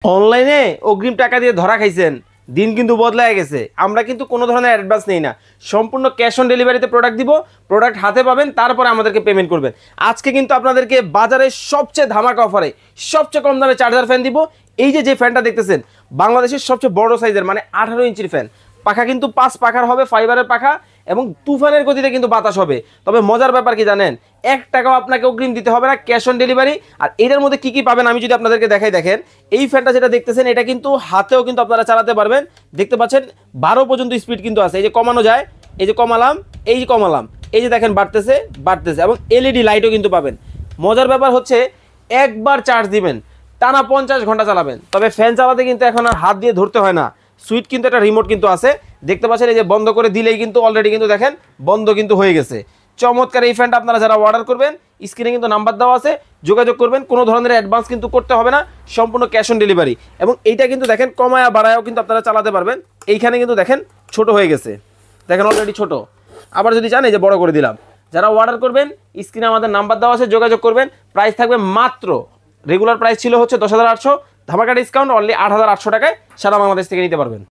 অনলাইনে অগ্রিম টাকা দিয়ে ধরা খাইছেন, দিন কিন্তু বদলায় গেছে। আমরা কিন্তু কোনো ধরনের অ্যাডভান্স নেই না, সম্পূর্ণ ক্যাশ অন ডেলিভারিতে প্রোডাক্ট দিব, প্রোডাক্ট হাতে পাবেন, তারপরে আমাদেরকে পেমেন্ট করবেন। আজকে কিন্তু আপনাদেরকে বাজারের সবচেয়ে ধামাকা অফারে সবচেয়ে কম দামে চার্জার ফ্যান দিব। এই যে ফ্যানটা দেখতেছেন, বাংলাদেশের সবচেয়ে বড় সাইজের, মানে 18 ইঞ্চির ফ্যান। পাখা কিন্তু 5 পাখার হবে, ফাইবারের পাখা, এবং তুফানের গতিতে কিন্তু বাতাস হবে। তবে মজার ব্যাপার কি জানেন, 1 টাকাও আপনাকে অগ্রিম দিতে হবে না, ক্যাশ অন ডেলিভারি। আর এটার মধ্যে কি কি পাবেন আমি যদি আপনাদেরকে দেখাই, দেখেন এই ফ্যানটা যেটা দেখতেছেন, এটা কিন্তু হাতেও কিন্তু আপনারা চালাতে পারবেন। দেখতে পাচ্ছেন 12 পর্যন্ত স্পিড কিন্তু আছে। এই যে কমানো যায়, এই যে কমালাম, এই যে কমালাম, এই যে দেখেন বাড়তেছে বাড়তেছে, এবং এলইডি লাইটও কিন্তু পাবেন। মজার ব্যাপার হচ্ছে একবার চার্জ দিবেন, টানা 50 ঘন্টা চালাবেন। তবে ফ্যান চালাতে কিন্তু এখন আর হাত দিয়ে ধরতে হয় না, সুইচ কিন্তু একটা রিমোট কিন্তু আছে। দেখতে পাচ্ছেন এই যে বন্ধ করে দিলেই কিন্তু অলরেডি কিন্তু দেখেন বন্ধ কিন্তু হয়ে গেছে। চমৎকার এই ফ্যানটা আপনারা যারা অর্ডার করবেন, স্ক্রিনে কিন্তু নাম্বার দেওয়া আছে, যোগাযোগ করবেন। কোনো ধরনের অ্যাডভান্স কিন্তু করতে হবে না, সম্পূর্ণ ক্যাশ অন ডেলিভারি। এবং এইটা কিন্তু দেখেন কমায়া বাড়ায়াও কিন্তু আপনারা চালাতে পারবেন। এইখানে কিন্তু দেখেন ছোট হয়ে গেছে, দেখেন অলরেডি ছোট। আবার যদি চান এই যে বড় করে দিলাম। যারা অর্ডার করবেন, স্ক্রিনে আমাদের নাম্বার দেওয়া আছে, যোগাযোগ করবেন। প্রাইস থাকবে মাত্র, রেগুলার প্রাইস ছিল হচ্ছে 10,800, ধামাকা ডিসকাউন্ট অনলি 8,800 টাকায় সারা বাংলাদেশ থেকে নিতে পারবেন।